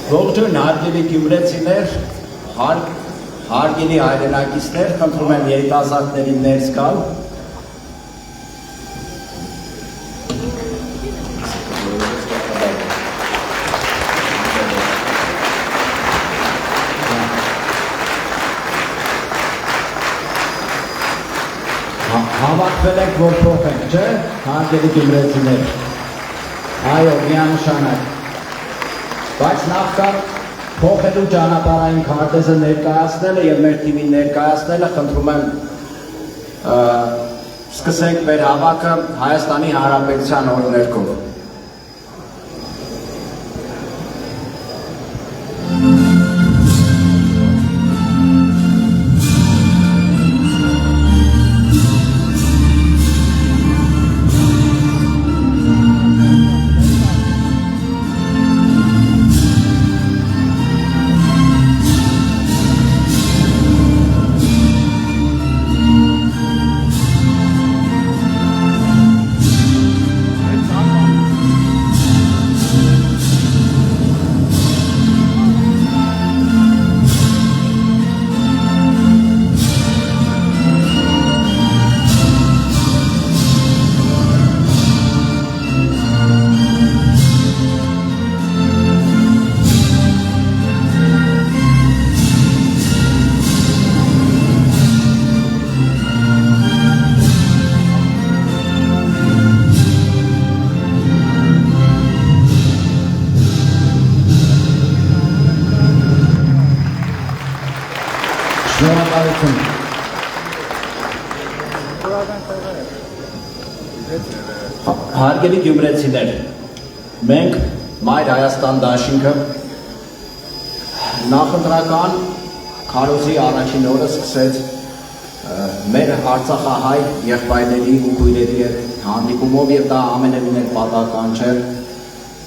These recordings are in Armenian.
Ողջույն հարգելի գյումրեցիներ, հարգելի հայրենակիցներ, խնդրում եմ երիտասարդներին ներս գալ։ Հավաքվել եք, որ փոխենք, չէ՞, հարգելի գյումրեցիներ։ Այո, միանշանակ։ Բայց նախքան փոխելու ճանապարհային քարտեզը ներկայացնելը եւ մեր թիմին ներկայացնելը խնդրում եմ սկսենք մեր հավաքը Հայաստանի Հանրապետության օրհներգով։ Հարգելի գյումրեցիներ, մենք Մայր Հայաստան դաշինքը նախընտրական քարոզի առաջին օրը սկսեց մեր արցախահայ եղբայրների ու քույրերի հետ հանդիպումով եւ դա ամենևին էլ պատահական չէ։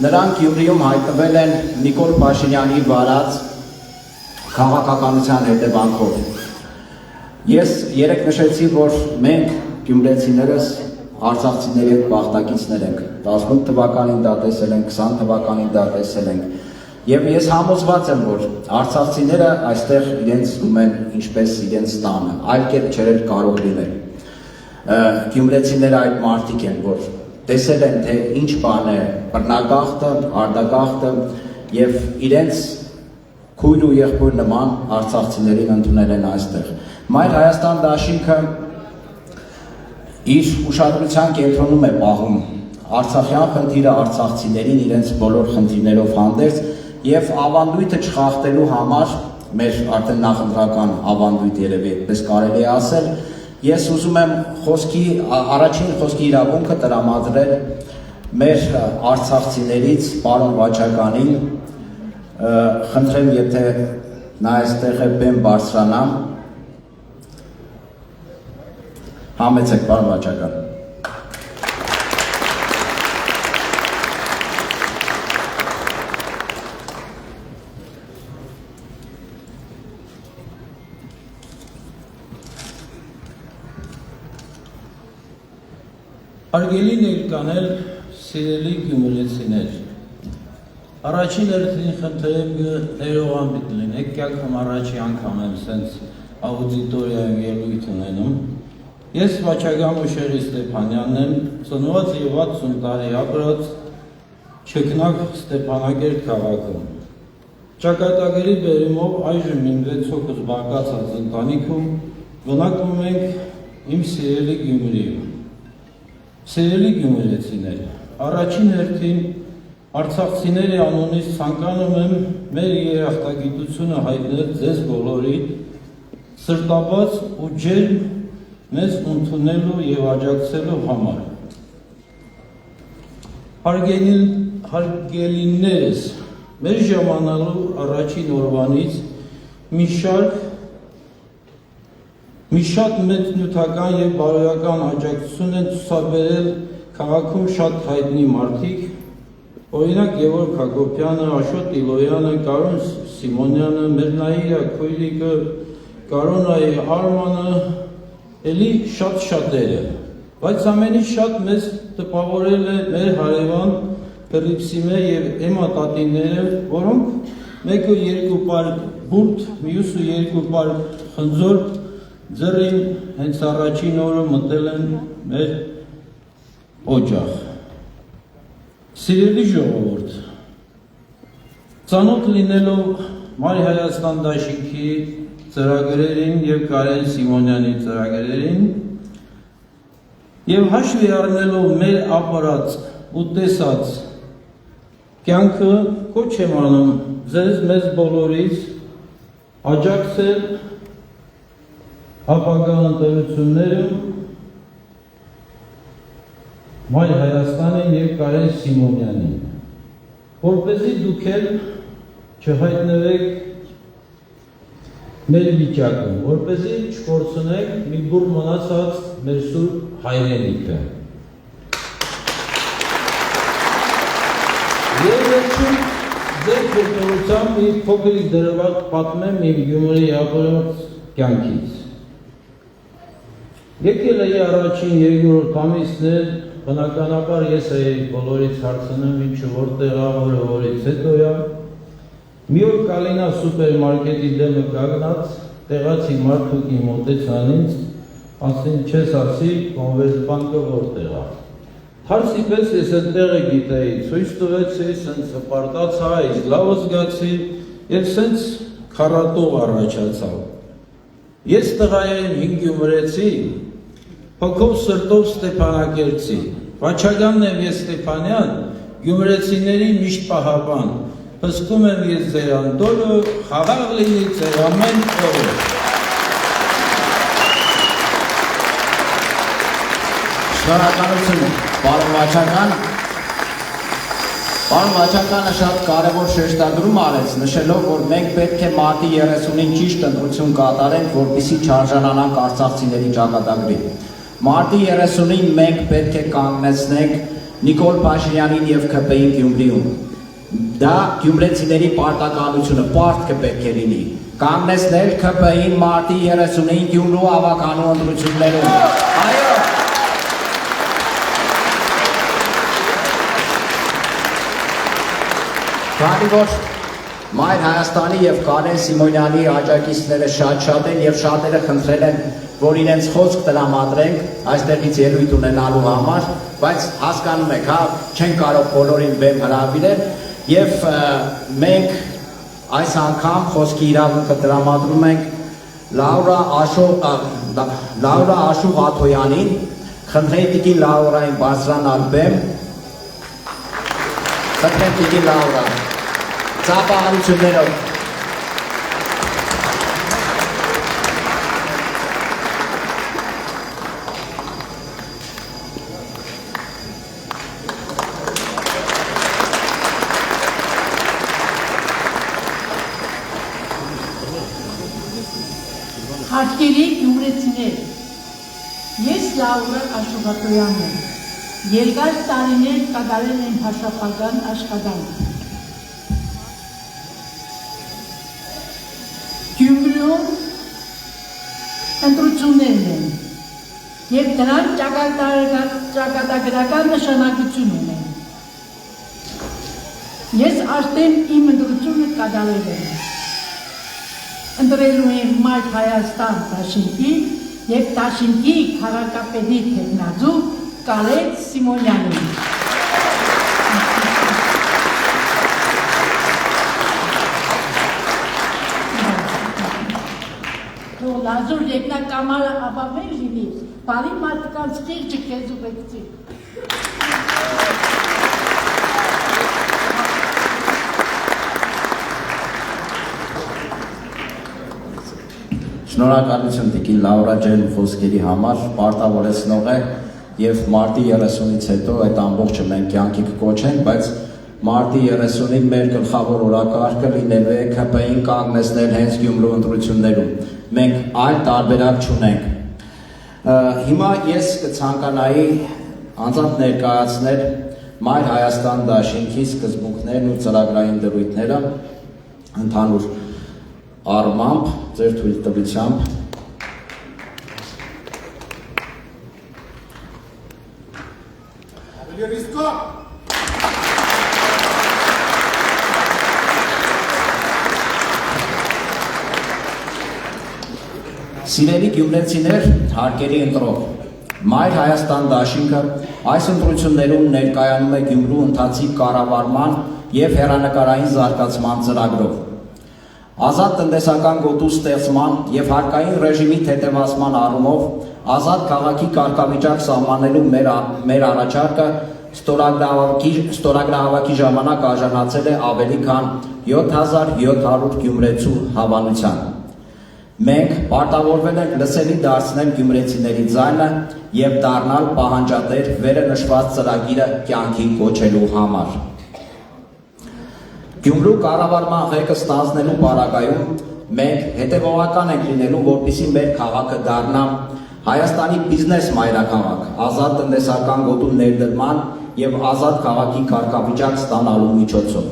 Նրանք Գյումրիում հայտնվել են Նիկոլ Փաշինյանի վարած քաղաքականության հետևանքով։ Ես երեք նշեցի, որ մենք գյումրեցիներս արցախցիների հետ բախտակիցներ ենք, 18 թվականին դա տեսել ենք, 20 թվականին դա տեսել ենք եւ ես համոզված եմ, որ արցախցիները այստեղ իրենց զգում են ինչպես իրենց տանը, այլ կերպ չէր կարող լինել։ Գյումրեցիները այդ մարդիկ են, որ տեսել են, թե ինչ բան է բռնագաղթը, արտագաղթը եւ իրենց քույր ու եղբոր նման արցախցիներին ընդունել են այստեղ։ Մայր Հայաստան դաշինքը իր ուշադրության կենտրոնում է պահում արցախյան խնդիրը արցախցիներին իրենց բոլոր խնդիրներով հանդերձ եւ ավանդույթը չխախտելու համար մեր արդեն նախընտրական ավանդույթ երևի այդպես կարելի է ասել ես ուզում եմ առաջին խոսքի իրավունքը տրամադրել մեր արցախցիներից պարոն Վաչականին խնդրեմ եթե նա այստեղ է բեմ բարձրանա Համեցեք, պարոն Վաչական։ Հարգելի ներկաներ, սիրելի գյումրեցիներ, առաջին հերթին խնդրեմ ներողամիտ լինեք, կյանքում առաջի անգամ եմ սենց աուդիտորիայում ելույթ ունենում։ Ես Վաչագան Մուշեղի Ստեփանյանն եմ, ծնված եւ 60 տարի ապրած Չեքնակ Ստեփանագերտ քաղաքում։ Ճակատագրի բերումով այժմ իմ 6 հոգուց բաղկացած ընտանիքում բնակվում ենք իմ սիրելի Գյումրիում։ Սիրելի գյումրեցիներ, առաջին հերթին արցախցիների անունից ցանկանում եմ մեր երախտագիտությունը հայտնել ձեզ բոլորին, սրտաբաց ու ջերմ մեզ ընդունելու եւ աջակցելու համար։ Հարգելիներս, մեր ժամանալու առաջին օրվանից մի շատ մեծ նյութական եւ բարոյական աջակցություն են ցուցաբերել քաղաքում շատ հայտնի մարդիկ, օրինակ Գևորգ Հակոբյանը, Աշոտ Իլոյանը, Կարոն Սիմոնյանը, Մերնայիրա Քույրիկը, Կարոնայի Արմանը, էլի շատ-շատերը, բայց ամենից շատ մեզ տպավորել է մեր հարևան Փելիպսիմե եւ Էմա տատիները, որոնք մեկը 2 պար բուրդ, մյուսը 2 պար խնձոր ձեռին հենց առաջին օրը մտել են մեր օջախ։ Սիրելի ժողովուրդ, ծանոթ լինելով Մայր Հայաստան դաշինքի ծրագրերին եւ Կարեն Սիմոնյանի ծրագրերին եւ հաշվի առնելով մեր ապարած ու տեսած կյանքը կոչ եմ անում ձեզ մեզ բոլորից աջակցել ապագա ընտրություններում Մայր Հայաստանին եւ Կարեն Սիմոնյանին, որպեսզի դուք էլ չհայտնվեք մեր վիճակում, որպեսզի չկորցնեք մի բուր մնացած մեր սուրբ հայրենիքը։ Եվ վերջում ձեր գործողությամբ մի փոքրիկ դրվագ պատմեմ իմ Գյումրիի ապրած կյանքից։ Եկել էի առաջին 2-րդ ամիսներ, բնականաբար ես էի բոլորից հարցնում ինչու որտեղ աղորը որից հետո է։ Մի օր Կալինա սուպերմարկետի դեմը կանգնած, տեղացի մարդուկ իմ մոտեցան ինձ, ասին չես ասի Կոնվերտ բանկը որտեղ է։ Հարցի պես ես այդտեղը գիտեի, ցույց տվեցի, սենց հպարտացա, իսկ լավ զգացի եւ սենց քառատող առաջացավ։ Ես տղա եմ 5 գյումրեցի, հոգով սրտով Ստեփանակերտցի, Վաչագանն եմ ես Ստեփանյան, գյումրեցիների միշտ պահապան, հսկում եմ ես ձեր անդորը, խաղաղ լինի ձեր ամեն օրը։ Շնորհակալություն, պարոն Վաչագան։ Պարոն Վաչագանը շատ կարևոր շեշտադրում արեց, նշելով, որ մենք պետք է մարտի 30-ին ճիշտ ընտրություն կատարենք, որպեսզի չարժանանանք արցախցիների ճակատագրին։ Մարտի 30-ին մենք պետք է կանգնեցնենք Նիկոլ Փաշինյանին եւ ՔՊ-ին Գյումրիում։ Դա գյումրեցիների պարտականությունը, պարտքը պետք է լինի։ Կանգնեցնել ՔՊ-ին մարտի 30-ին Գյումրու ավականու ընտրություններում։ Այո։ Քանի որ Մայր Հայաստանի եւ Կարեն Սիմոնյանի աջակիցները շատ են եւ շատերը խնդրել են, որ իրենց խոսք տրամադրենք այստեղից ելույթ ունենալու համար, բայց հասկանում եք, հա, չեն կարող բոլորին բեմ հրավիրել եւ մենք այս անգամ խոսքի իրավունքը տրամադրում ենք Լաուրա Աշուղ Աթոյանին, խնդրեմ տիկին Լաուրային բարձրանալ բեմ, խնդրեմ տիկին Լաուրա, ծափահարություններով։ Հարգելի գյումրեցիներ, ես Լաուրա Աշուղ Աթոյանն եմ, երկար տարիներ կատարել եմ հաշվապատական աշխատանք։ Գյումրիում ընտրություններն են եւ դրանք ճակատագրական նշանակություն ունեն։ Ես արդեն իմ ընտրությունը կատարել եմ։ ընտրելու են Մայր Հայաստան դաշինքի և դաշինքի քաղաքապետի թեկնածու Կարեն Սիմոնյանին։ Լազուր եկնակ կամարը ապավեն լինի, բարի մարդկանց խիղճը կեզ ու բեկցի։ Շնորհակալություն Տիկին Լաուրա ջան խոսքերի համար, պարտավորեցնող է եւ մարտի 30-ից հետո այդ ամբողջը մենք կյանքի կկոչենք, բայց մարտի 30-ին մեր գլխավոր օրակարգը լինելու է ԿՊ-ին կանգնեցնել հենց Գյումրու ընտրություններում։ Մենք այլ տարբերակ չունենք։ Հիմա ես կցանկանայի անձամբ ներկայացնել Մայր Հայաստան դաշինքի սկզբունքներն ու ծրագրային դրույթները ընդհանուր առմամբ, ձեր թույլտվությամբ։ Սիրելի գյումրեցիներ, հարգելի ընտրող, Մայր Հայաստան դաշինքը այս ընտրություններում ներկայանում է Գյումրու ընթացիկ կառավարման և հեռանկարային զարգացման ծրագրով։ Ազատ տնտեսական գոտու ստեղծման և հարկային ռեժիմի թեթևացման առումով ազատ քաղաքի կարգավիճակ սահմանելու մեր առաջարկը ստորագրահավաքի ժամանակ արժանացել է ավելի քան 7700 գյումրեցու հավանության։ Մենք պարտավորվել ենք լսելի դարձնել գյումրեցիների ձայնը և դառնալ պահանջատեր վերը նշված ծրագիրը կյանքի կոչելու համար։ Գյումրու կառավարման ղեկը ստանձնելու պարագայում մենք հետևողական ենք լինելու, որպեսզի մեր քաղաքը դառնա Հայաստանի բիզնես մայրաքաղաք, ազատ տնտեսական գոտու ներդրման և ազատ քաղաքի կարգավիճակ ստանալու միջոցով։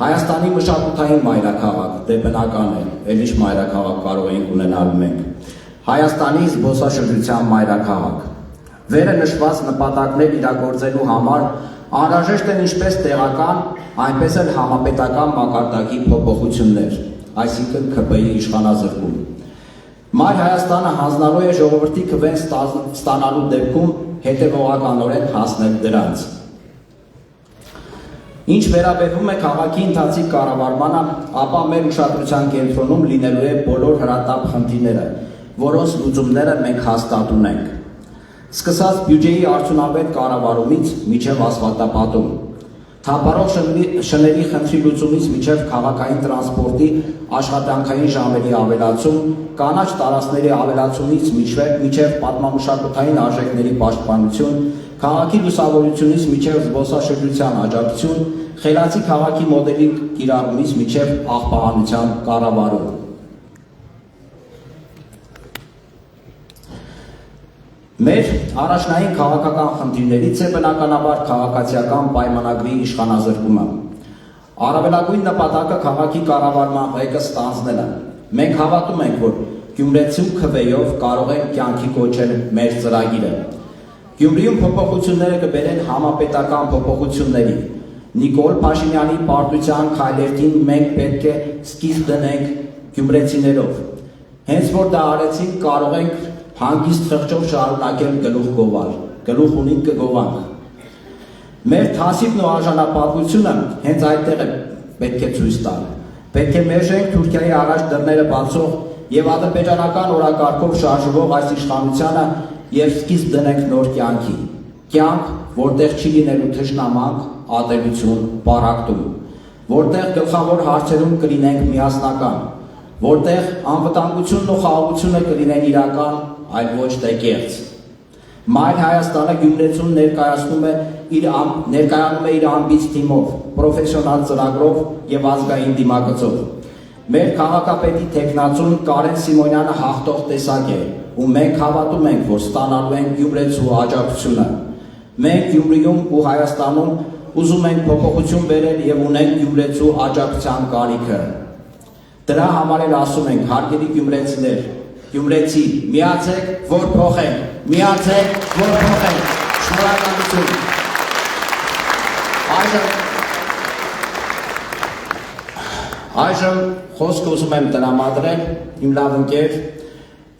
Հայաստանի մշակութային մայրաքաղաք, դե բնական է, էլիշ մայրաքաղաք կարող ենք ունենալ մենք։ Հայաստանի զբոսաշրջության մայրաքաղաք։ Վերը նշված նպատակներ իրագործելու համար անհրաժեշտ են ինչպես տեղական, այնպես էլ համապետական մակարդակի փոփոխություններ, այսինքն ԿՊ-ի իշխանազրկում։ Մայր Հայաստանը հանձնարարու է ժողովրդի քվեն ստանալու դեպքում հետևողականորեն հասնել դրանց։ Ինչ վերաբերվում է քաղաքի ընթացիկ կառավարմանը, ապա մեր ուշադրության կենտրոնում լինելու է բոլոր հրատապ խնդիրները, որոնց լուծումները մենք հաստատ ունենք։ Սկսած բյուջեի արդյունավետ կառավարումից մինչև ասֆալտապատում, թափառող շների խնդրի լուծումից մինչև քաղաքային տրանսպորտի աշխատանքային ժամերի ավելացում, կանաչ տարածքների ավելացումից մինչև պատմամշակութային արժեքների պաշտպանություն, քաղաքի լուսավորությունից մինչև զբոսաշրջության աջակցություն, խելացի քաղաքի մոդելի կիրառումից մինչև աղբահանության կառավարում։ Մեր առաջնային քաղաքական խնդիրներից է բնականաբար քաղաքացիական պայմանագրի իշխանազրկումը։ Առավելագույն նպատակը քաղաքի կառավարման ղեկը ստանձնելը։ Մենք հավատում ենք, որ գյումրեցու քվեով կարող ենք կյանքի կոչել մեր ծրագիրը։ Գյումրիում փոփոխությունները կբերեն համապետական փոփոխությունների։ Նիկոլ Փաշինյանի պարտության քայլերթին մենք պետք է սկիզբ դնենք գյումրեցիներով։ Հենց որ դա արեցինք, կարող ենք հանգիստ խղճով շարունակել գլուխ գովալ, գլուխ ունին կգովանք։ Մեր թասիվն ու արժանապատվությունը հենց այդտեղ է պետք է ցույց տալ։ Պետք է մերժենք Թուրքիայի առաջ դռները բացող և ադրբեջանական օրակարգով շարժվող այս իշխանությանը և սկիզբ դնենք նոր կյանքի։ Կյանք, որտեղ չի լինելու թշնամանք, ատելություն, պառակտում, որտեղ գլխավոր հարցերում կլինենք միասնական, որտեղ անվտանգությունն ու խաղաղությունը կլինեն իրական, այլ ոչ թե կեղծ։ Մայր Հայաստանը գյումրեցուն ներկայանում է իր ամբից թիմով, պրոֆեսիոնալ ծրագրով և ազգային դիմագծով։ Մեր քաղաքապետի թեկնածուն Կարեն Սիմոնյանը հաղթող տեսակ է, ու մենք հավատում ենք, որ ստանալու ենք գյումրեցու աջակցությունը։ Մենք Գյումրիում ու Հայաստանում ուզում ենք փոփոխություն բերել և ունենք գյումրեցու աջակցության կարիքը։ Դրա համար էլ ասում ենք, հարգելի գյումրեցիներ, գյումրեցի, միացեք, որ փոխենք, միացեք, որ փոխենք։ Շնորհակալություն։ Այժմ խոսքը ուզում եմ տրամադրել իմ լավ ընկեր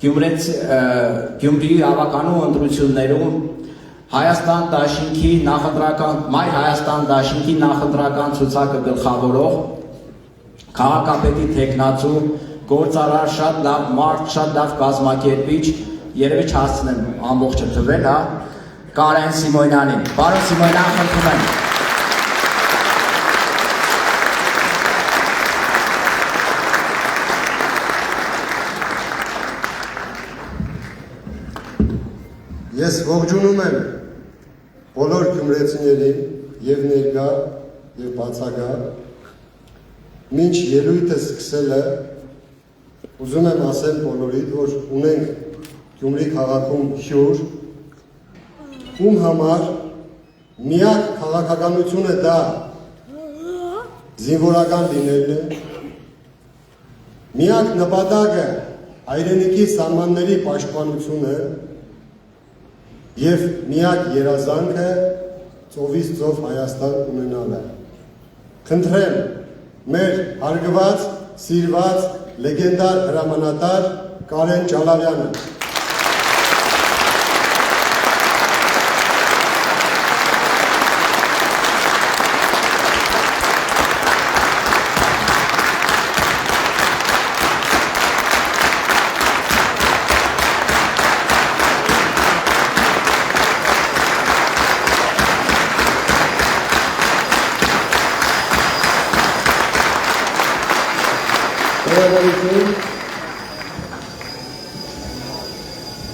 Գյումրիի հավաքանու ընտրություններում Հայաստան դաշինքի նախընտրական Մայր Հայաստան դաշինքի նախընտրական ցուցակը գլխավորող քաղաքապետի թեկնածու գործարար շատ լավ մարդ, շատ լավ կազմակերպիչ, երևի չհասցնեմ ամբողջը թվել, հա, Կարեն Սիմոնյանին։ Պարոն Սիմոնյան, խնդրում եմ։ Ես ողջունում եմ բոլոր գյումրեցիներին եւ ներկա եւ բացակա մինչ ելույթը սկսելը ուզում եմ ասել բոլորիդ, որ ունենք Գյումրի քաղաքում հյուր, ում համար միակ քաղաքականությունը դա զինվորական լինելն է, միակ նպատակը հայրենիքի սահմանների պաշտպանությունը և միակ երազանքը ծովից ծով Հայաստան ունենալը։ Խնդրեմ մեր հարգված, սիրված, լեգենդար հրամանատար Կարեն Ջալալյանը։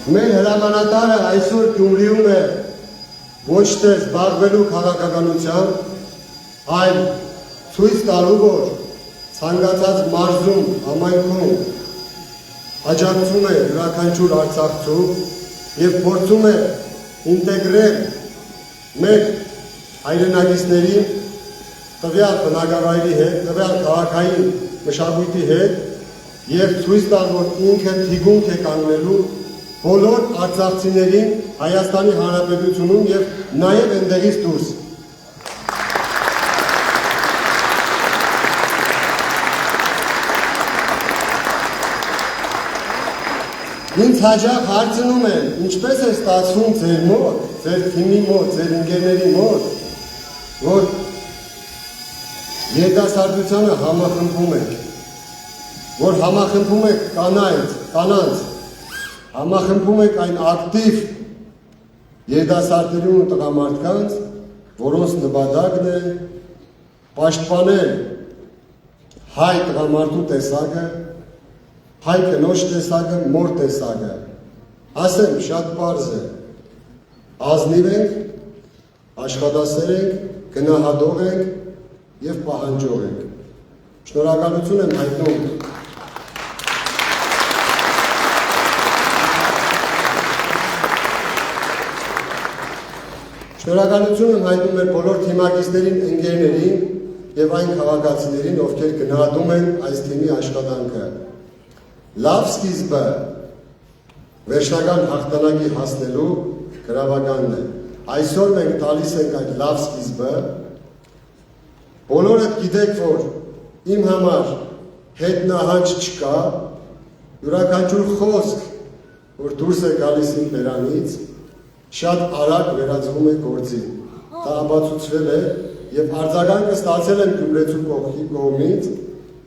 Մեր հրամանատարը այսօր Գյումրիում է ոչ թե զբաղվելու քաղաքականությամբ, այլ ցույց տալու, որ ցանկացած մարզում, համայնքում աջակցում է յուրաքանչյուր արցախցու և փորձում է ինտեգրել մեր հայրենակիցներին տվյալ բնակավայրի հետ, տվյալ քաղաքային մշակույթի հետ և ցույց տալ, որ ինքը թիգունք է կանգնելու բոլոր արցախցիներին Հայաստանի Հանրապետությունում և նաև այնտեղից դուրս։ Ինձ հաճախ հարցնում են, ինչպես է ստացվում ձեր մոտ, ձեր թիմի մոտ, ձեր ընկերների մոտ, որ երիտասարդությանը համախմբում եք, որ համախմբում եք կանանց, համախմբում եք այն ակտիվ երիտասարդներին ու տղամարդկանց, որոնց նպատակն է պաշտպանել հայ տղամարդու տեսակը, հայ կնոջ տեսակը, մոր տեսակը։ Ասեմ, շատ պարզ է, ազնիվ ենք, աշխատասեր ենք, գնահատող ենք և պահանջող ենք։ Շնորհակալություն եմ հայտնում Շնորհակալություն եմ հայտնում մեր բոլոր թիմակիցներին, ընկերներին և այն քաղաքացիներին, ովքեր գնահատում են այս թիմի աշխատանքը։ Լավ սկիզբը վերջնական հաղթանակի հասնելու գրավականն է։ Այսօր մենք տալիս ենք այդ լավ սկիզբը։ Բոլորդ գիտեք, որ իմ համար հետնահանջ չկա, յուրաքանչյուր խոսք, որ դուրս է գալիս իմ բերանից, շատ արագ վերածվում է գործի։ Դա ապացուցվել է և արձագանքը ստացել եմ գյումրեցու կողմից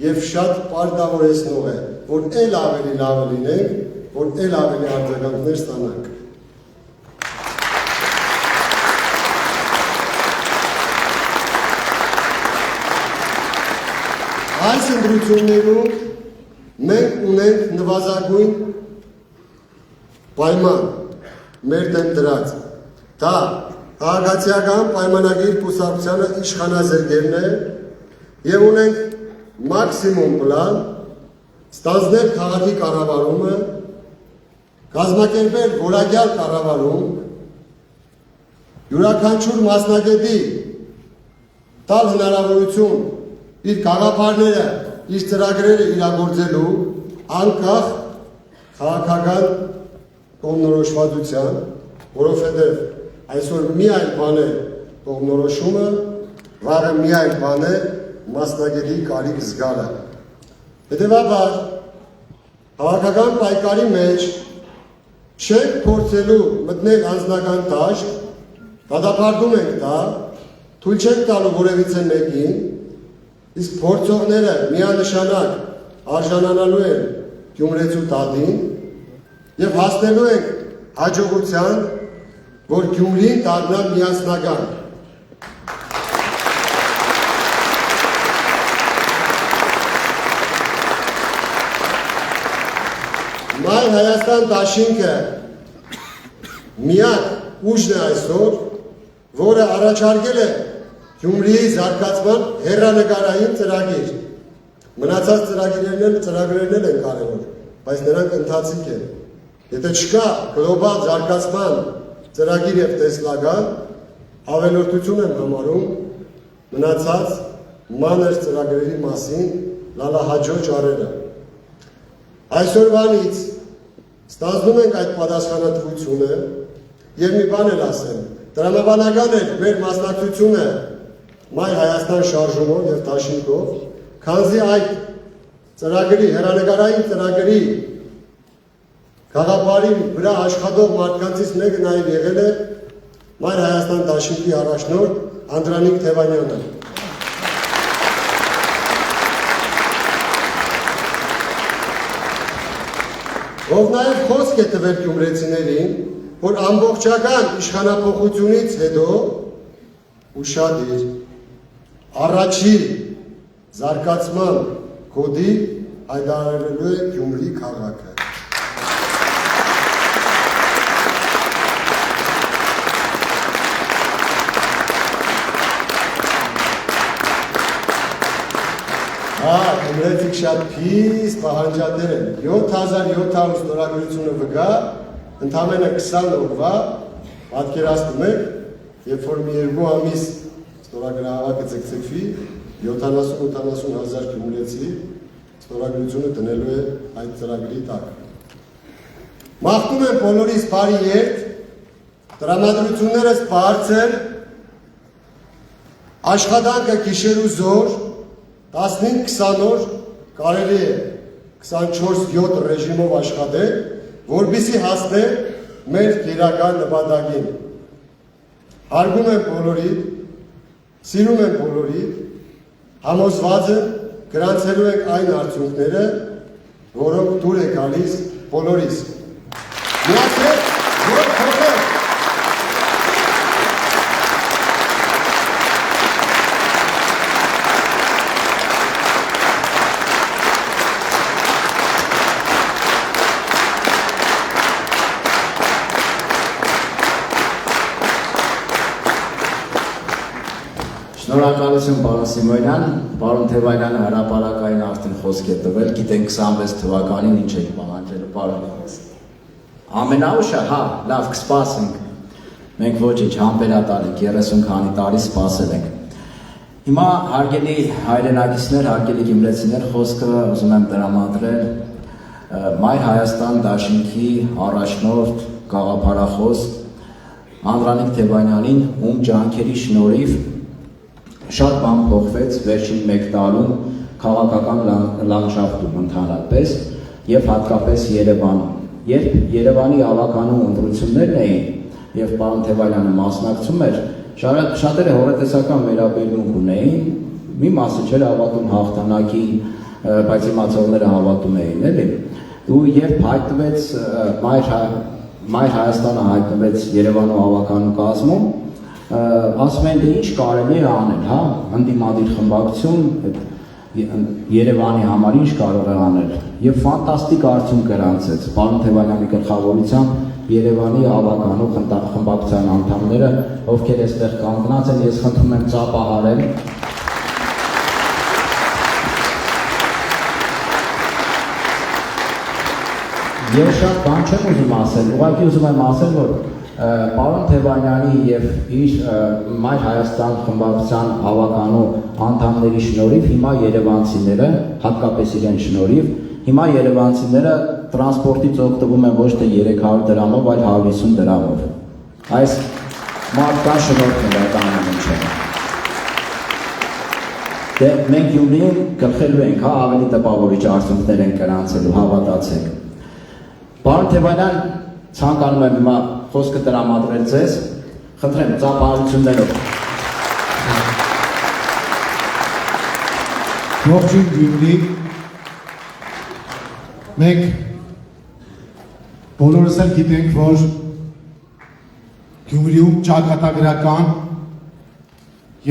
և շատ պարտավորեցնող է, որ էլ ավելի լավը լինենք, որ էլ ավելի արձագանքներ ստանանք։ Այս ընտրություններում մենք ունենք նվազագույն պայման մեր դեմ դրած, դա քաղաքացիական պայմանագիր կուսակցությանը իշխանազրկելն է և ունենք մաքսիմում պլան ստանձնել քաղաքի կառավարումը, կազմակերպել որակյալ կառավարում, յուրաքանչյուր մասնագետի տալ հնարավորություն իր գաղափարները, իր ծրագրերը իրագործելու անկախ քաղաքական կողմնորոշվածության, որովհետև այսօր մի այլ բան է կողմնորոշումը, վաղը մի այլ բան է մասնագետի կարիք զգալը։ Հետևաբար, հավաքական պայքարի մեջ չենք փորձելու մտնել անձնական դաշտ, դատապարտում ենք դա, թույլ չենք տալու որևիցե մեկին, իսկ փորձողները միանշանակ արժանանալու են Գյումրեցու տատին եւ հասնելու ենք հաջողության, որ Գյումրին դառնա միասնական։ Մայր Հայաստան դաշինքը միակ ուժն է այսօր, որը առաջարկել է Գյումրիի զարգացման հեռանկարային ծրագիր։ Մնացած ծրագրերն են կարևոր, բայց նրանք ընթացիկ են։ Եթե չկա գլոբալ զարգացման ծրագիր եւ տեսլական, ավելորդություն եմ համարում մնացած մանր ծրագրերի մասին լալահաջող ճարերը։ Այսօրվանից ստանձնում ենք այդ պատասխանատվությունը եւ մի բան էլ ասեմ, տրամաբանական է մեր մասնակցությունը Մայր Հայաստան շարժումով եւ դաշինքով, քանզի այդ ծրագրի, հեռանկարային ծրագրի գաղափարի վրա աշխատող մարդկանցից մեկը նաեւ եղել է Մայր Հայաստան դաշինքի առաջնորդ Անդրանիկ Թևանյանը։ Ով նաև խոսք է տվել գյումրեցիներին, որ ամբողջական իշխանափոխությունից հետո ուշադիր առաջի զարգացման կոդի հայտարարելու է Գյումրի քաղաքը։ Գյումրեցիք շատ փիս պահանջատեր են, 7700 ստորագրությունը վգա, ընդամենը 20 օրվա, պատկերացնում եք, երբ որ մի 2 ամիս ստորագրահավաքը ձգձգվի, 70-80 հազար գյումրեցի ստորագրությունը դնելու է այդ ծրագրի տակ։ Մաղթում եմ բոլորիս բարի երթ, տրամադրություններս բարձր, աշխատանքը գիշերու զոր, 15-20 օր կարելի է 24/7 ռեժիմով աշխատել, որպեսզի հասնել մեր գերական նպատակին։ Հարգում եմ բոլորիդ, սիրում եմ բոլորիդ, համոզված եմ գրանցելու ենք այն արդյունքները, որոնք դուր է գալիս բոլորիս։ Միացեք, որ փոխենք։ Շնորհակալություն պարոն Սիմոնյան, պարոն Թևանյանը հրապարակային արդեն խոսք է տվել, գիտենք 26 թվականին ինչ եք պահանջելու, պարոն։ Ամենաուշը, հա, լավ կսպասենք, մենք ոչինչ համբերատար ենք, 30 քանի տարի սպասել ենք։ Հիմա հարգելի հայրենակիցներ, հարգելի գյումրեցիներ, խոսքը ուզում եմ տրամադրել Մայր Հայաստան դաշինքի առաջնորդ գաղափարախոս Անդրանիկ Թևանյանին, ում ջանքերի շնորհիվ շատ բան փոխվեց վերջին 1 տարում քաղաքական լանդշաֆտում ընդհանրապես եւ հատկապես Երևանում։ Երբ Երևանի ավականու ընտրություններն էին եւ պարոն Թևանյանը մասնակցում էր, շատերը հորետեսական վերաբերմունք ունեին, մի մասը չէր հավատում հաղթանակին, բայց իմացողները հավատում էին, էլի։ Ու երբ հայտնվեց Մայր Հայաստանը հայտնվեց Երևանու ավականու կազմում, ասում են դե ինչ կարելի է անել, հա, ընդդիմադիր խմբակցություն Երևանի համար ինչ կարող է անել եւ ֆանտաստիկ արդյունք գրանցեց պարոն Թևանյանի գլխավորությամբ Երևանի ավականու խմբակցության անդամները, ովքեր այստեղ կանգնած են, ես խնդրում եմ ծափահարել։ Ես շատ բան չեմ ուզում ասել, ուղղակի ուզում եմ ասել, որ պարոն Թևանյանի եւ իր Մայր Հայաստան խմբակցության ավականու անդամների շնորհիվ հիմա երևանցիները, հատկապես իրեն շնորհիվ, հիմա երևանցիները տրանսպորտից օգտվում են ոչ թե 300 դրամով, այլ 150 դրամով։ Այս մարդկան շնորհքն է դա ամեն ինչը։ Դե մենք Գյումրիում գլխելու ենք, հա, ավելի տպավորիչ արդյունքներ են գրանցելու, հավատացեք։ Պարոն Թևանյան, ցանկանում եմ հիմա խոսքը տրամադրել ձեզ, խնդրեմ ծափահարություններով։ Ողջույն Գյումրի, մենք բոլորս էլ գիտենք, որ Գյումրիում ճակատագրական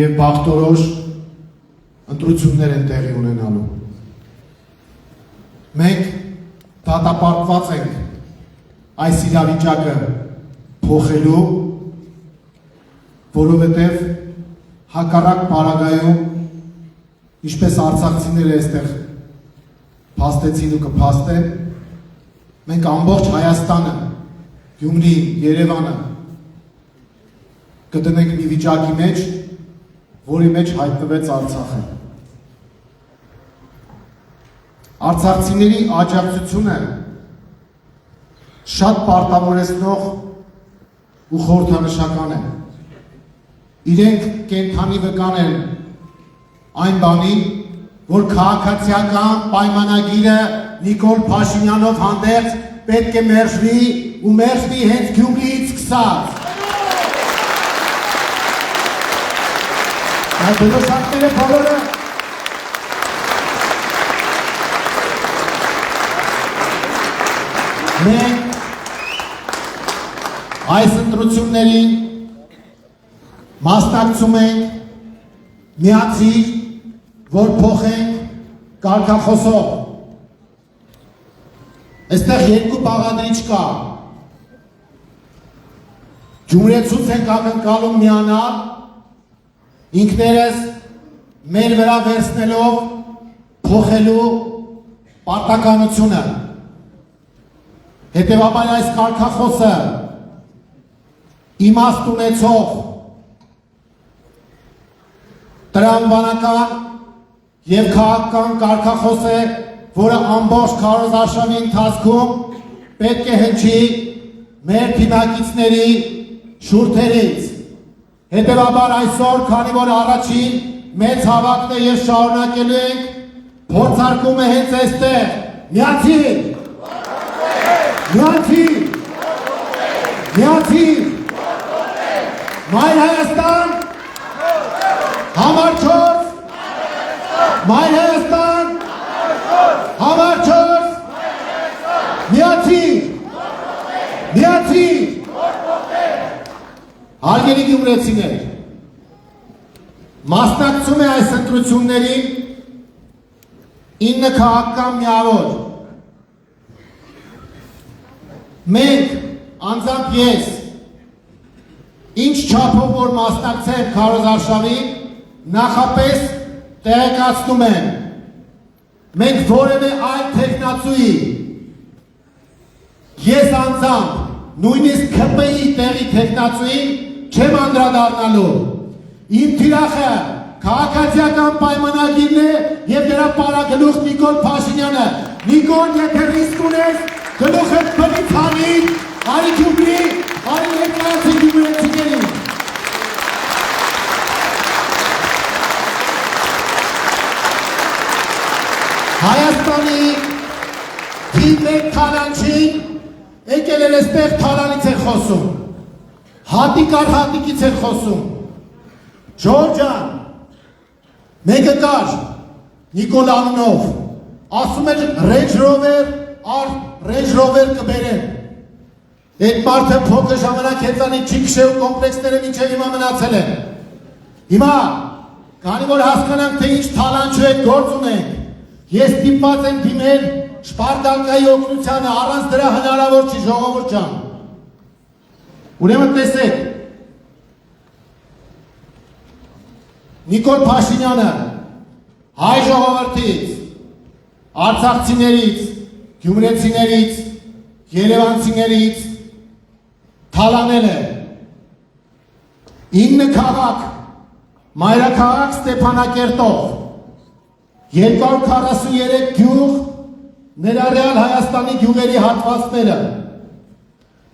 և բախտորոշ ընտրություններ են տեղի ունենալու։ Մենք դատապարտված ենք այս իրավիճակը փոխելու, որովհետև հակառակ պարագայում, ինչպես արցախցիները այստեղ փաստեցին ու կփաստեն, մենք ամբողջ Հայաստանը, Գյումրին, Երևանը կդնենք մի վիճակի մեջ, որի մեջ հայտնվեց Արցախը։ Արցախցիների աջակցությունը շատ պարտավորեցնող ու խորհրդանշական է։ Իրենք կենդանի վկան են այն բանի, որ քաղաքացիական պայմանագիրը Նիկոլ Փաշինյանով հանդերձ պետք է մերժվի ու մերժվի հենց Գյումրիից սկսած։ Այդ դրոշակները բոլորը մենք այս ընտրություններին մասնակցում ենք միացիր, որ փոխենք կարգախոսով։ Այստեղ երկու բաղադրիչ կա։ Գյումրեցուց ենք ակնկալում միանալ, ինքներս մեր վրա վերցնելով փոխելու պարտականությունը։ Հետևաբար այս կարգախոսը իմաստ ունեցող տրամաբանական և քաղաքական կարգախոս է, որը ամբողջ քարոզարշավի ընթացքում պետք է հնչի մեր թիմակիցների շուրթերից։ Հետևաբար այսօր, քանի որ առաջին մեծ հավաքն է և շարունակելու ենք, փորձարկումը հենց այստեղ, միացիր, միացիր, միացիր, Մայր Հայաստան, համար 4, Մայր Հայաստան, համար 4, միացիր, միացիր, հարգելի գյումրեցիներ, մասնակցում է այս ընտրություններին 9 քաղաքական միավոր։ Մենք, անձամբ ես, ինչ չափով որ մասնակցեմ քարոզարշավին, նախապես տեղեկացնում եմ, մենք որևէ այլ թեկնածուի, ես անձամբ, նույնիսկ ՔՊ-ի տեղի թեկնածուին չեմ անդրադառնալու։ Իմ թիրախը քաղաքացիական պայմանագիրն է և դրա պարագլուխ Նիկոլ Փաշինյանը։ Նիկոլ, եթե ռիսկ ունես, գլուխդ բնից հանիր, արի Գյումրի, արի ներկայացի գյումրեցիներին։ Հայաստանի թիմեր թալանչին եկել էր այստեղ թալանից է խոսում, հատիկ առ հատիկից է խոսում։ Ջորջան, մեկը կար Նիկոլ անունով, ասում էր Range Rover առ Range Rover կբերեն։ Այդ մարդը փոքր ժամանակ հեծանիք չի քշել ու կոմպլեքսները մինչև հիմա մնացել են։ Հիմա, քանի որ հասկանանք, թե ինչ թալանչու հետ գործ ունենք, ես ստիպված եմ դիմել Շպարտակայի օգնությանը, առանց դրա հնարավոր չի, ժողովուրդ ջան։ Ուրեմն տեսեք, Նիկոլ Փաշինյանը հայ ժողովրդից, արցախցիներից, գյումրեցիներից, երևանցիներից թալանել է 9 քաղաք, մայրաքաղաք Ստեփանակերտով, 243 գյուղ, ներառյալ Հայաստանի գյուղերի հատվածները,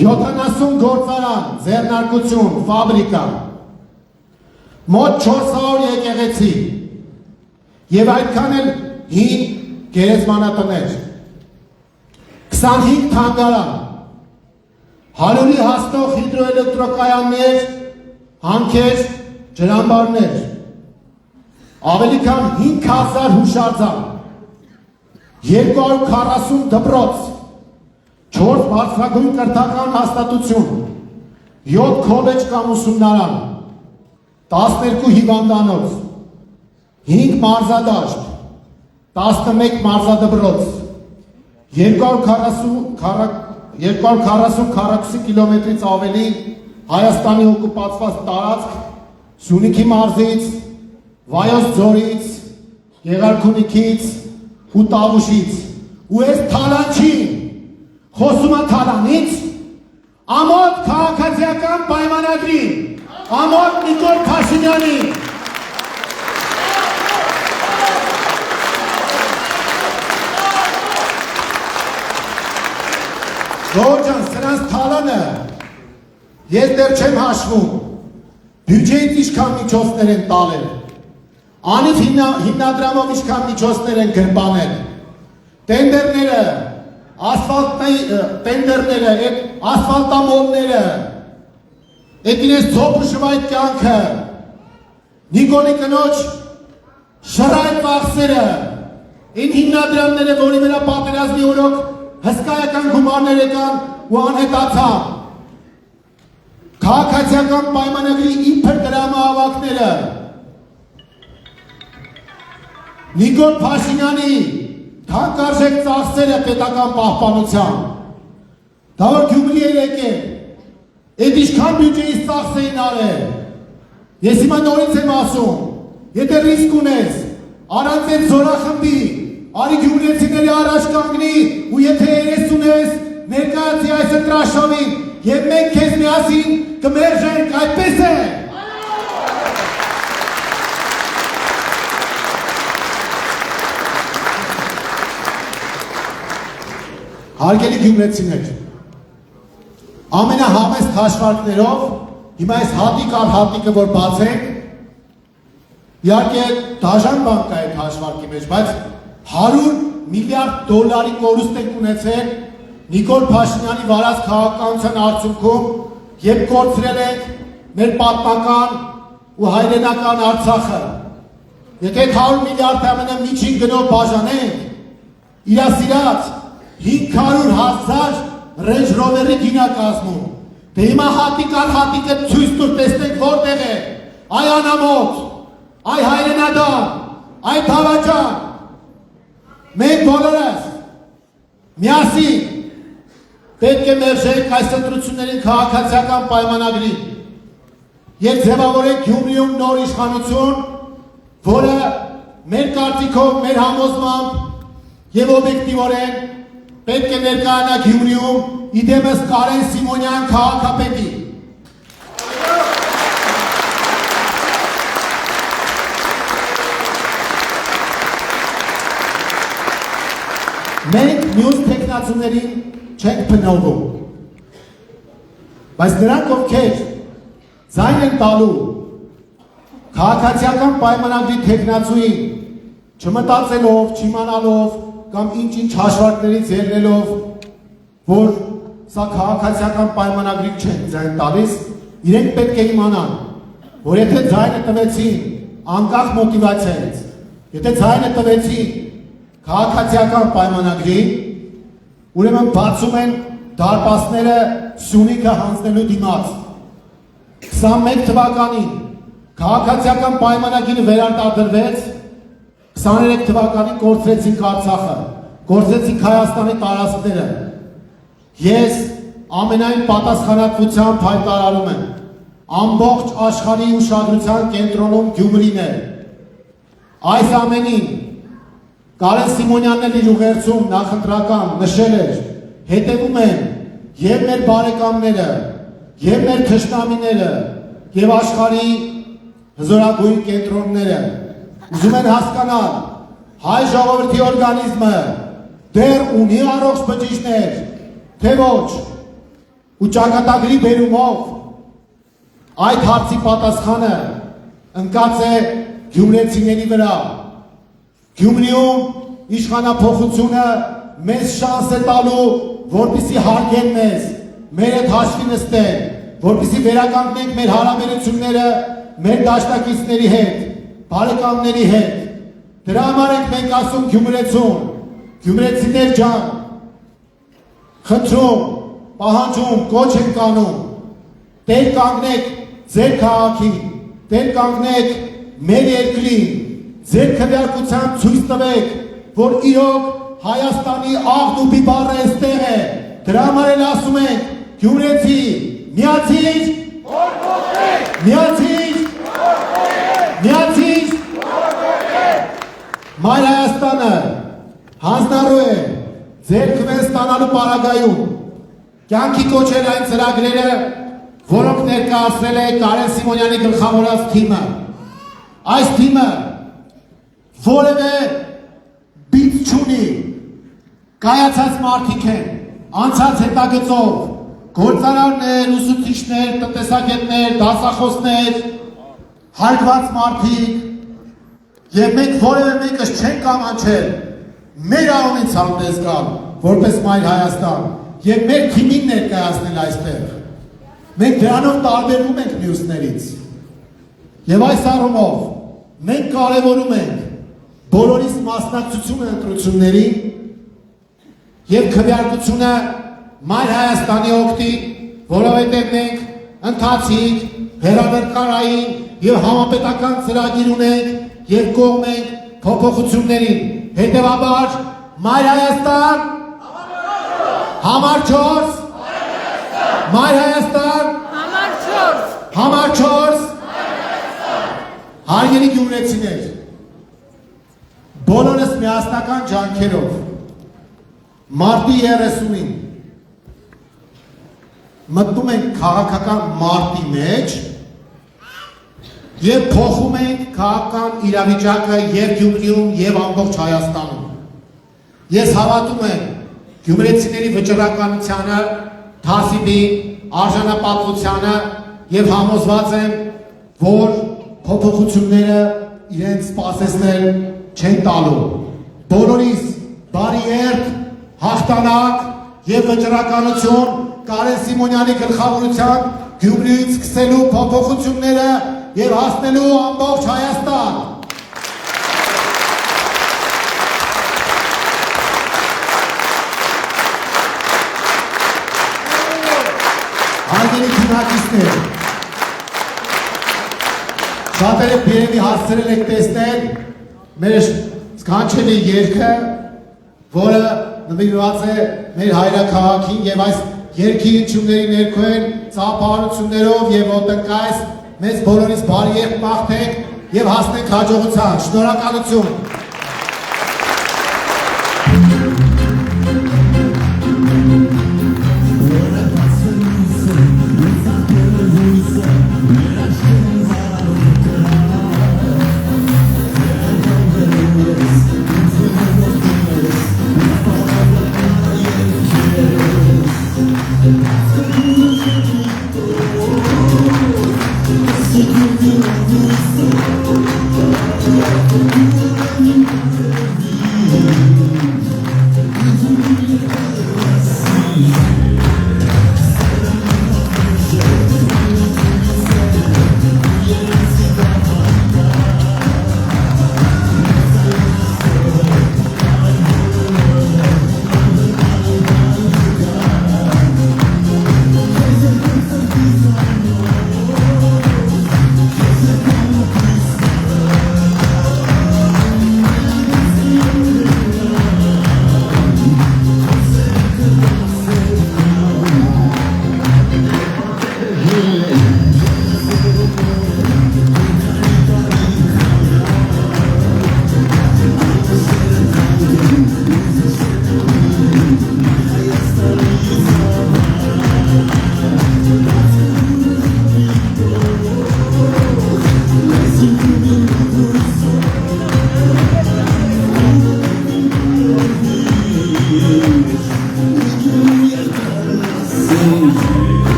70 գործարան, ձեռնարկություն, ֆաբրիկա, մոտ 400 եկեղեցի, եւ այդքան էլ հին գերեզմանատներ, 25 թանգարան, 100-ի հասնող հիդրոէլեկտրոկայաններ, հանքեր, ջրամբարներ, ավելի քան 5000 հուշարձան, 240 դպրոց, 4 բարձրագույն կրթական հաստատություն, 7 քոլեջ կամ ուսումնարան, 12 հիվանդանոց, 5 մարզադաշտ, 11 մարզադպրոց, 240 քառակուսի կիլոմետրից ավելի Հայաստանի օկուպացված տարածք Սյունիքի մարզից, Վայոց ձորից, Գեղարքունիքից ու Տավուշից, ու այս Թալանչին, խոսում է Թալանից, ամոթ քաղաքացիական պայմանագրի, ամոթ Նիկոլ Փաշինյանի, Ժողովրդան, սրանց Թալանը ես դեռ չեմ հաշվում, բյուջեից ինչքան միջոցներ են տալել, անիվ հիմնադրամով ինչքան միջոցներ են գրպանել, տենդերները, տենդերները, ասֆալտամոլները, այդ իրենց ծոպը շվայտ կյանքը, Նիկոլի կնոջ շռայտ վախսերը, այն հիմնադրամները, որի վրա պատերազմի օրոք հսկայական գումարներ եկան ու անհետացան, քաղաքացիական պայմանագրի իբր դրամահավաքները, Նիկոլ Փաշինյանի թանկարժեք ծախսերը պետական պահպանության, դա որ Գյումրի էր եկել, այդ ինչքան բյուջեից ծախս էին արել, ես հիմա նորից եմ ասում, եթե ռիսկ ունես, առանց այդ զորախմբի, արի գյումրեցիների առաջ կանգնի ու եթե երես ունես, ներկայացի այս ընտրաշավին և մենք քեզ միասին կմերժենք, այդպես է։ Հարգելի գյումրեցիներ, ամենահամեստ հաշվարկներով, հիմա այս հատիկ առ հատիկը որ բացենք, իհարկե դաժան բան կա այդ հաշվարկի մեջ, բայց $100 միլիարդ կորուստ ենք ունեցել Նիկոլ Փաշինյանի վարած քաղաքականության արդյունքում եւ կորցրել ենք մեր պատմական ու հայրենական Արցախը։ Եթե 100 միլիարդ ամենը միջին գնով բաժանենք, իրասիրած 500,000 Range Rover-ի գինա կազմում։ Դե հիմա հատիկ առ հատիկը ցույց տուր, տեսնենք որտեղ է։ Այ անամոթ, այ հայրենադան, այ Թավաճան։ Մենք բոլորս միասին պետք է մերժենք այս ընտրություններին քաղաքացիական պայմանագրին եւ ձևավորենք Գյումրիում նոր իշխանություն, որը մեր կարծիքով, մեր համոզմամբ եւ օբյեկտիվորեն պետք է ներկայանա Գյումրիում իդեմս Կարեն Սիմոնյան քաղաքապետի։ Մենք մյուս տեխնացուներին չենք փնովում, բայց նրանք ովքեր ձայն են տալու քաղաքացիական պայմանագրի տեխնացուին չմտածելով, չիմանալով կամ ինչ-ինչ հաշվարկներից ելնելով, որ սա քաղաքացիական պայմանագրի չեն ձայն տալիս, իրենք պետք է իմանան, որ եթե ձայնը տվեցին անկախ մոտիվացիայից, եթե ձայնը տվեցին քաղաքացիական պայմանագրի, ուրեմն բացում են դարպասները Սյունիքը հանձնելու դիմաց։ 21 թվականին քաղաքացիական պայմանագիրը վերարտադրվեց, 23 թվականին կորցրեցինք Արցախը, կորցրեցինք Հայաստանի տարածքները։ Ես ամենայն պատասխանատվությամբ հայտարարում եմ, ամբողջ աշխարհի ուշադրության կենտրոնում Գյումրին է։ Այս ամենին Կարեն Սիմոնյանն էլ իր ուղերձում նախընտրական նշել էր, հետևում են եւ մեր բարեկամները, եւ մեր թշնամիները, եւ աշխարհի հզորագույն կենտրոնները ուզում են հասկանալ հայ ժողովրդի օրգանիզմը դեռ ունի առողջ բջիջներ, թե ոչ, ու ճակատագրի բերումով այդ հարցի պատասխանը ընկած է գյումրեցիների վրա։ Գյումրիում իշխանափոխությունը մեզ շանս է տալու, որպեսզի հարգեն մեզ, մեր հետ հաշվի նստեն, որպեսզի վերականգնենք մեր հարաբերությունները մեր դաշնակիցների հետ, բարեկամների հետ։ Դրա համար ենք մենք ասում գյումրեցուն, գյումրեցիներ ջան, խնդրում, պահանջում, կոչ ենք անում, տեր կանգնեք ձեր քաղաքին, տեր կանգնեք մեր երկրին, ձեր քվեարկությամբ ցույց տվեք, որ իրոք Հայաստանի աղն ու բիբառը այստեղ է։ Դրա համար էլ ասում ենք, գյումրեցի, միացիր, միացիր, միացիր, Մայր Հայաստանը հանձնառու է ձեր քվեն ստանալու պարագայում, կյանքի կոչել այն ծրագրերը, որոնք ներկայացրել է Կարեն Սիմոնյանի գլխավորած թիմը։ Այս թիմը որևէ բիծ չունի, կայացած մարդիկ են, անցած հետագծով, գործարարներ, ուսուցիչներ, տնտեսագետներ, դասախոսներ, հարգված մարդիկ, եւ մենք որևէ մեկս չենք կամաչել մեր անունից հանդես գալ, որպես Մայր Հայաստան, եւ մեր թիմին ներկայացնել այստեղ։ Մենք դրանով տարբերվում ենք մյուսներից։ Եվ այս առումով մենք կարևորում ենք բոլորիս մասնակցությունը ընտրություններին եւ քվեարկությունը Մայր Հայաստանի օգտին, որովհետեւ մենք ընթացիկ, հեռանկարային եւ համապետական ծրագիր ունենք եւ կողմ ենք փոփոխություններին։ Հետեւաբար Մայր Հայաստան, համար 4, Մայր Հայաստան, համար 4, հարգելի գյումրեցիներ, բոլորս միասնական ջանքերով մարտի 30-ին մտնում ենք քաղաքական մարտի մեջ եւ փոխում ենք քաղաքական իրավիճակը եւ Գյումրիում եւ ամբողջ Հայաստանում։ Ես հավատում եմ գյումրեցիների վճռականությանը, թասիբին, արժանապատվությանը եւ համոզված եմ, որ փոփոխությունները իրենց սպասեցնել չեն տալու։ Բոլորիս բարի երթ, հաղթանակ եւ վճռականություն Կարեն Սիմոնյանի գլխավորությամբ Գյումրիից սկսելու փոփոխությունները եւ հասնելու ամբողջ Հայաստան։ Հարգելի քննադատներ, շատերը երևի հասցրել եք տեսնել մեր սքանչելի երգը, որը նվիրված է մեր հայրաքաղաքին եւ այս երգի հնչյունների ներքո են ծափահարություններով եւ ոտնկայս մեզ բոլորիս բարի երգ մաղթենք եւ հասնենք հաջողության։ Շնորհակալություն։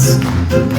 Հայաստանից։